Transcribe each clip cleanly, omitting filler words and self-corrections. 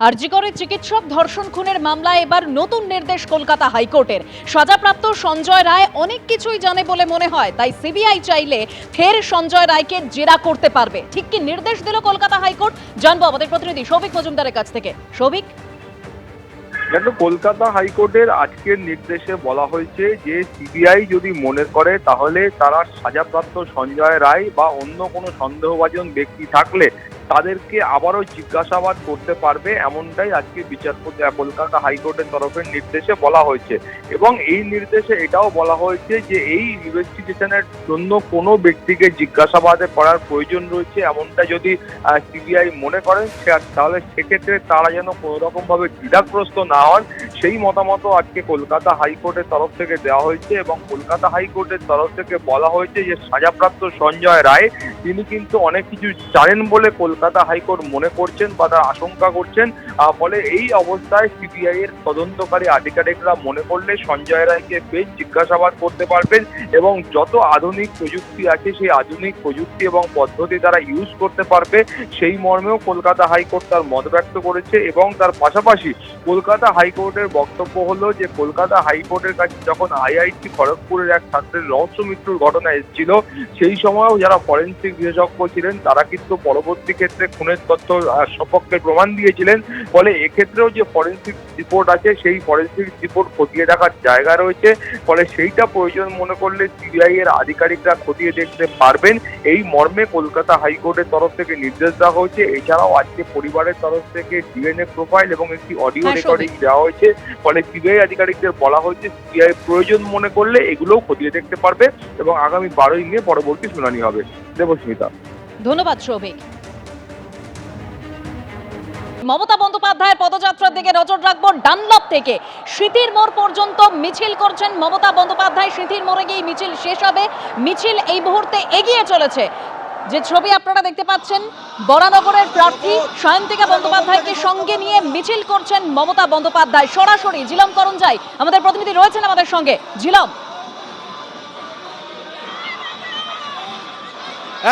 আরজি করে চিকিৎসক ধর্ষণ খুনের মামলায় এবার নতুন নির্দেশ কলকাতা হাইকোর্টের। সাজাপ্রাপ্ত সঞ্জয় রায় অনেক কিছুই জানে বলে মনে হয়, তাই সিবিআই চাইলে ফের সঞ্জয় রায়কে জেরা করতে পারবে। ঠিক কি নির্দেশ দিল কলকাতা হাইকোর্ট, জানবো আমাদের প্রতিনিধি সৌভিক মজুমদারের কাছ থেকে। সৌভিক, দেখো, কলকাতা হাইকোর্টের আজকের নির্দেশে বলা হয়েছে যে সিবিআই যদি মনে করে তাহলে তারা সাজাপ্রাপ্ত সঞ্জয় রায় বা অন্য কোনো সন্দেহভাজন ব্যক্তি থাকলে তাদেরকে আবারও জিজ্ঞাসাবাদ করতে পারবে, এমনটাই আজকে বিচারপতি কলকাতা হাইকোর্টের তরফের নির্দেশে বলা হয়েছে। এবং এই নির্দেশে এটাও বলা হয়েছে যে এই ইনভেস্টিগেশনের জন্য কোনো ব্যক্তিকে জিজ্ঞাসাবাদে করার প্রয়োজন রয়েছে, এমনটা যদি সিবিআই মনে করেন তাহলে সেক্ষেত্রে তারা যেন কোনো রকম ভাবে দ্বিধাগ্রস্ত না হন, সেই মতামত আজকে কলকাতা হাইকোর্টের তরফ থেকে দেওয়া হয়েছে। এবং কলকাতা হাইকোর্টের তরফ থেকে বলা হয়েছে যে সাজাপ্রাপ্ত সঞ্জয় রায় তিনি কিন্তু অনেক কিছু জানেন বলে কলকাতা হাইকোর্ট মনে করছেন বা তারা আশঙ্কা করছেন। ফলে এই অবস্থায় সিবিআই এর তদন্তকারী আধিকারিকরা মনে করলে সঞ্জয় রায়কে বেশ জিজ্ঞাসাবাদ করতে পারবেন এবং যত আধুনিক প্রযুক্তি আছে সেই আধুনিক প্রযুক্তি এবং পদ্ধতি তারা ইউজ করতে পারবে, সেই মর্মেও কলকাতা হাইকোর্ট তার মত ব্যক্ত করেছে। এবং তার পাশাপাশি কলকাতা হাইকোর্টের বক্তব্য হলো যে কলকাতা হাইকোর্টের কাছে যখন আইআইটি খড়গপুরের এক ছাত্রের রহস্য মৃত্যুর ঘটনা এসেছিল, সেই সময়ও যারা ফরেনসিক বিশেষজ্ঞ ছিলেন তারা কিন্তু পরবর্তী ক্ষেত্রে খুনের তথ্য সপক্ষে প্রমাণ দিয়েছিলেন। ফলে এক্ষেত্রেও যে ফরেনসিক রিপোর্ট আছে সেই ফরেনসিক রিপোর্ট খতিয়ে দেখার জায়গা রয়েছে। ফলে সেইটা প্রয়োজন মনে করলে সিবিআই এর আধিকারিকরা খতিয়ে দেখতে পারবেন, এই মর্মে কলকাতা হাইকোর্টের তরফ থেকে নির্দেশ দেওয়া হয়েছে। এছাড়াও আজকে পরিবারের তরফ থেকে ডিএনএ প্রোফাইল এবং একটি অডিও রেকর্ডিং দেওয়া হয়েছে। ফলে সিবিআই আধিকারিকদের বলা হয়েছে সিবিআই প্রয়োজন মনে করলে এগুলোও খতিয়ে দেখতে পারবে এবং আগামী 12ই মে পরবর্তী শুনানি হবে। দেবস্মিতা, ধন্যবাদ সৌভিক। মমতা বন্দ্যোপাধ্যায়ের পদযাত্রার দিকে নজর রাখবো। ডানলপ থেকে স্মৃতির মোড় পর্যন্ত মিছিল করছেন মমতা বন্দ্যোপাধ্যায়। স্মৃতির মোড়ে গিয়ে মিছিল শেষ হবে। মিছিল এই মুহূর্তে এগিয়ে চলেছে। যে ছবি আপনারা দেখতে পাচ্ছেন, বরানগরের প্রার্থী সায়ন্তিকা বন্দ্যোপাধ্যায়কে সঙ্গে নিয়ে মিছিল করছেন মমতা বন্দ্যোপাধ্যায়। সরাসরি ঝিলম করঞ্জাই আমাদের প্রতিনিধি রয়েছেন আমাদের সঙ্গে। ঝিলম,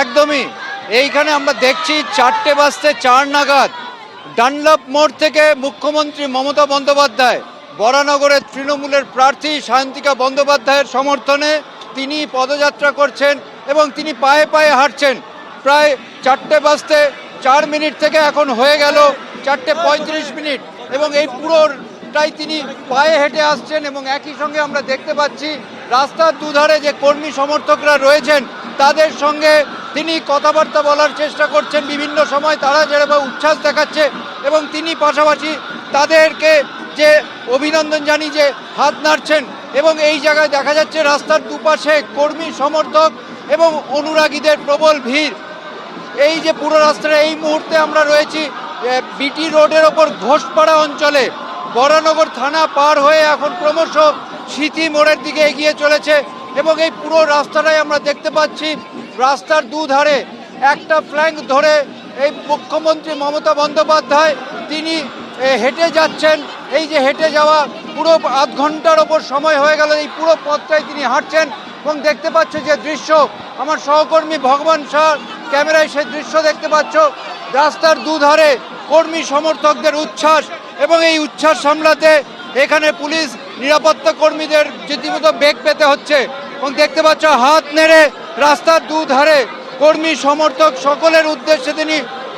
একদমই এইখানে আমরা দেখছি 4:04 নাগাদ ডানলপ মোড় থেকে মুখ্যমন্ত্রী মমতা বন্দ্যোপাধ্যায় বরানগরের তৃণমূলের প্রার্থী সায়ন্তিকা বন্দ্যোপাধ্যায়ের সমর্থনে তিনি পদযাত্রা করছেন এবং তিনি পায়ে পায়ে হাঁটছেন। প্রায় 4:04 থেকে এখন হয়ে গেল 4:35 এবং এই পুরোটাই তিনি পায়ে হেঁটে আসছেন। এবং একই সঙ্গে আমরা দেখতে পাচ্ছি রাস্তার দুধারে যে কর্মী সমর্থকরা রয়েছেন তাদের সঙ্গে তিনি কথাবার্তা বলার চেষ্টা করছেন। বিভিন্ন সময় তারা যেভাবে উচ্ছ্বাস দেখাচ্ছে এবং তিনি পাশাপাশি তাদেরকে যে অভিনন্দন জানিয়ে যে হাত নাড়ছেন। এবং এই জায়গায় দেখা যাচ্ছে রাস্তার দুপাশে কর্মী সমর্থক এবং অনুরাগীদের প্রবল ভিড়। এই যে পুরো রাস্তায় এই মুহূর্তে আমরা রয়েছি বিটি রোডের ওপর ঘোষপাড়া অঞ্চলে। বরানগর থানা পার হয়ে এখন ক্রমশ স্মৃতি মোড়ের দিকে এগিয়ে চলেছে এবং এই পুরো রাস্তাটাই আমরা দেখতে পাচ্ছি রাস্তার দুধারে একটা ফ্ল্যাঙ্ক ধরে এই মুখ্যমন্ত্রী মমতা বন্দ্যোপাধ্যায় তিনি হেঁটে যাচ্ছেন। এই যে হেঁটে যাওয়া পুরো আধ ঘন্টার ওপর সময় হয়ে গেল, এই পুরো পথটাই তিনি হাঁটছেন। এবং দেখতে পাচ্ছ যে দৃশ্য, আমার সহকর্মী ভগবান শাহ ক্যামেরায় সেই দৃশ্য দেখতে পাচ্ছ। রাস্তার দুধারে কর্মী সমর্থকদের উচ্ছ্বাস এবং এই উচ্ছ্বাস সামলাতে এখানে পুলিশ নিরাপত্তা কর্মীদের রীতিমতো বেগ পেতে হচ্ছে। এবং দেখতে পাচ্ছ হাত নেড়ে রাস্তার দুধারে কর্মী সমর্থক সকলের উদ্দেশ্যে তিনি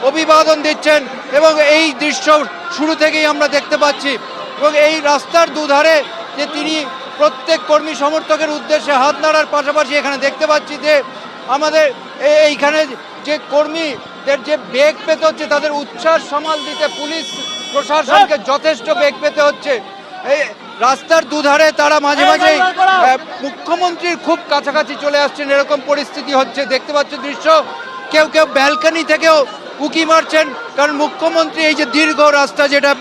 অভিবাদন দিচ্ছেন এবং এই দৃশ্য শুরু থেকেই আমরা দেখতে পাচ্ছি। এবং এই রাস্তার দুধারে যে তিনি প্রত্যেক কর্মী সমর্থকের উদ্দেশ্যে হাত নাড়ার পাশাপাশি এখানে দেখতে পাচ্ছি যে আমাদের এইখানে যে কর্মীদের যে বেগ পেতে হচ্ছে তাদের উচ্ছ্বাস সামাল দিতে পুলিশ প্রশাসনকে যথেষ্ট বেগ পেতে হচ্ছে। এই রাস্তার দুধারে তারা মাঝে মাঝে মুখ্যমন্ত্রীর খুব কাছাকাছি চলে আসছেন, এরকম পরিস্থিতি হচ্ছে। দেখতে পাচ্ছ দৃশ্য, কেউ কেউ ব্যালকনি থেকেও উকি মারছেন, কারণ মুখ্যমন্ত্রী এই যে দীর্ঘ রাস্তা যেটা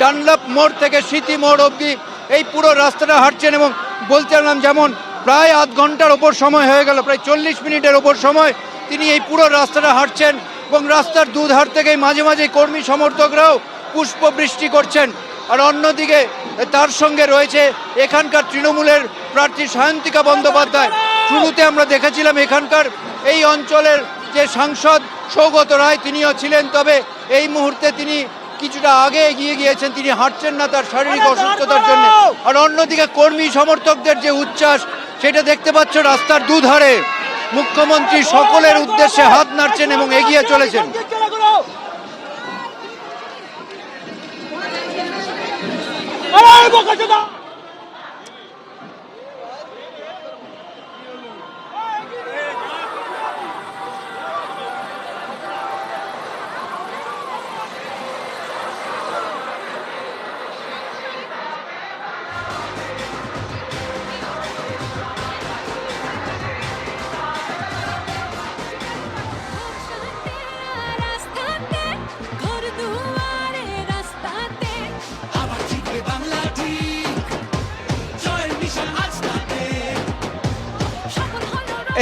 ডানলপ মোড় থেকে স্মৃতি মোড় অবধি এই পুরো রাস্তাটা হাঁটছেন। এবং বলতে পারলাম যেমন প্রায় আধ ঘন্টার ওপর সময় হয়ে গেল, প্রায় 40 মিনিটের ওপর সময় তিনি এই পুরো রাস্তাটা হাঁটছেন। এবং রাস্তার দুধার থেকে মাঝে মাঝে কর্মী সমর্থকরাও পুষ্পবৃষ্টি করছেন। আর অন্যদিকে তার সঙ্গে রয়েছে এখানকার তৃণমূলের প্রার্থী সায়ন্তিকা বন্দ্যোপাধ্যায়। শুরুতে আমরা দেখেছিলাম এখানকার এই অঞ্চলের যে সাংসদ সৌগত রায় তিনিও ছিলেন, তবে এই মুহূর্তে তিনি কিছুটা আগে এগিয়ে গিয়েছেন, তিনি হাঁটছেন না তার শারীরিক অসুস্থতার জন্য। আর অন্যদিকে কর্মী সমর্থকদের যে উচ্ছ্বাস সেটা দেখতে পাচ্ছ রাস্তার দুধারে। মুখ্যমন্ত্রী সকলের উদ্দেশ্যে হাত নাড়ছেন এবং এগিয়ে চলেছেন।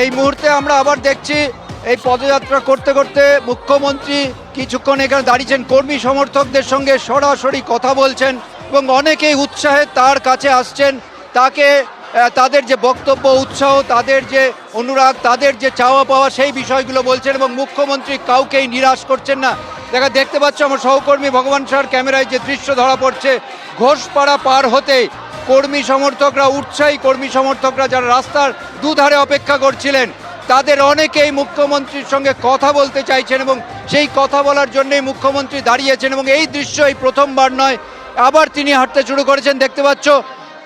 এই মুহূর্তে আমরা আবার দেখছি এই পদযাত্রা করতে করতে মুখ্যমন্ত্রী কিছুক্ষণ এখানে দাঁড়িয়েছেন, কর্মী সমর্থকদের সঙ্গে সরাসরি কথা বলছেন এবং অনেকেই উৎসাহে তার কাছে আসছেন। তাকে তাদের যে বক্তব্য, উৎসাহ, তাদের যে অনুরাগ, তাদের যে চাওয়া পাওয়া সেই বিষয়গুলো বলছেন এবং মুখ্যমন্ত্রী কাউকেই নিরাশ করছেন না। দেখতে পাচ্ছ আমার সহকর্মী ভগবান সার ক্যামেরায় যে দৃশ্য ধরা পড়ছে, ঘোষপাড়া পার হতেই কর্মী সমর্থকরা, উৎসাহী কর্মী সমর্থকরা যারা রাস্তার দুধারে অপেক্ষা করছিলেন, তাদের অনেকেই মুখ্যমন্ত্রীর সঙ্গে কথা বলতে চাইছেন এবং সেই কথা বলার জন্যই মুখ্যমন্ত্রী দাঁড়িয়েছেন। এবং এই দৃশ্য এই প্রথমবার নয়, আবার তিনি হাঁটতে শুরু করেছেন। দেখতে পাচ্ছ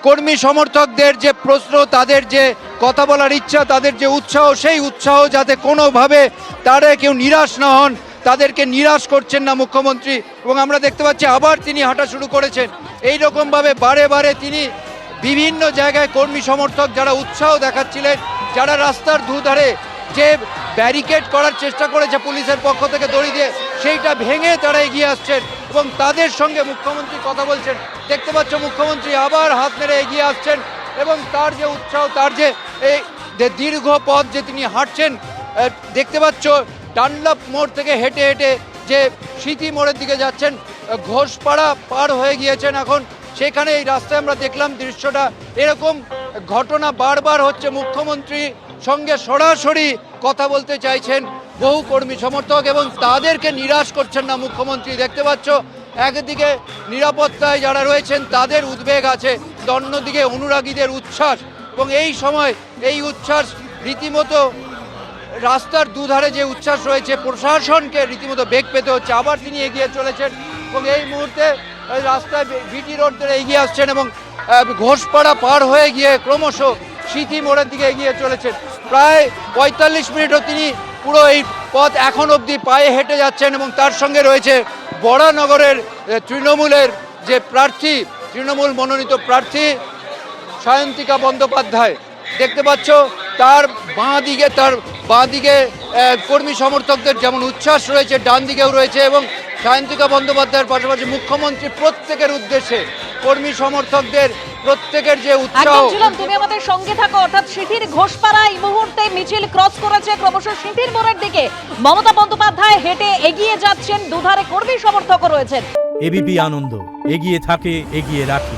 কর্মী সমর্থকদের যে প্রশ্ন, তাদের যে কথা বলার ইচ্ছা, তাদের যে উৎসাহ, সেই উৎসাহ যাতে কোনোভাবে তারা কেউ নিরাশ না হন, তাদেরকে নিরাশ করছেন না মুখ্যমন্ত্রী। এবং আমরা দেখতে পাচ্ছি আবার তিনি হাঁটা শুরু করেছেন। এই রকমভাবে বারে বারে তিনি বিভিন্ন জায়গায় কর্মী সমর্থক যারা উৎসাহ দেখাচ্ছিলেন, যারা রাস্তার দুধারে যে ব্যারিকেড করার চেষ্টা করেছে পুলিশের পক্ষ থেকে দড়ি দিয়ে, সেইটা ভেঙে তারা এগিয়ে আসছেন এবং তাদের সঙ্গে মুখ্যমন্ত্রী কথা বলছেন। দেখতে পাচ্ছ মুখ্যমন্ত্রী আবার হাত নেড়ে এগিয়ে আসছেন এবং তার যে উৎসাহ, তার যে এই দীর্ঘ পথ যে তিনি হাঁটছেন, দেখতে পাচ্ছ ডানলপ মোড় থেকে হেঁটে হেঁটে যে স্মৃতি মোড়ের দিকে যাচ্ছেন, ঘোষপাড়া পার হয়ে গিয়েছেন এখন। সেখানে এই রাস্তায় আমরা দেখলাম দৃশ্যটা, এরকম ঘটনা বারবার হচ্ছে। মুখ্যমন্ত্রী সঙ্গে সরাসরি কথা বলতে চাইছেন বহু কর্মী সমর্থক এবং তাদেরকে নিরাশ করছেন না মুখ্যমন্ত্রী। দেখতে পাচ্ছ একদিকে নিরাপত্তায় যারা রয়েছেন তাদের উদ্বেগ আছে, অন্যদিকে অনুরাগীদের উচ্ছ্বাস। এবং এই সময় এই উচ্ছ্বাস রীতিমতো রাস্তার দুধারে যে উচ্ছ্বাস রয়েছে, প্রশাসনকে রীতিমতো বেগ পেতে হচ্ছে। আবার তিনি এগিয়ে চলেছেন এবং এই মুহূর্তে রাস্তায় ভিটি রোড ধরে এগিয়ে আসছেন এবং ঘোষপাড়া পার হয়ে গিয়ে ক্রমশ স্মৃতি মোড়ের দিকে এগিয়ে চলেছেন। প্রায় ৪৫ মিনিটও তিনি পুরো এই পথ এখন অবধি পায়ে হেঁটে যাচ্ছেন এবং তার সঙ্গে রয়েছে বরানগরের তৃণমূলের যে প্রার্থী, তৃণমূল মনোনীত প্রার্থী সায়ন্তিকা বন্দ্যোপাধ্যায়। দেখতে পাচ্ছ তার বাঁ দিকে কর্মী সমর্থকদের যেমন উচ্ছ্বাস রয়েছে, ডান দিকেও রয়েছে। এবং সায়ন্তিকা বন্দ্যোপাধ্যায়ের পাশাপাশি মুখ্যমন্ত্রী প্রত্যেকের উদ্দেশ্যে কর্মী সমর্থকদের প্রত্যেকের যে উৎসাহ। তুমি আমাদের সঙ্গে থাকো। অর্থাৎ সিঁথির ঘোষপাড়া এই মুহূর্তে মিছিল ক্রস করেছে, ক্রমশ সিঁথির মোড়ের দিকে মমতা বন্দ্যোপাধ্যায় হেঁটে এগিয়ে যাচ্ছেন, দুধারে কর্মী সমর্থকও রয়েছেন। এবিপি আনন্দ, এগিয়ে থাকে, এগিয়ে রাখে।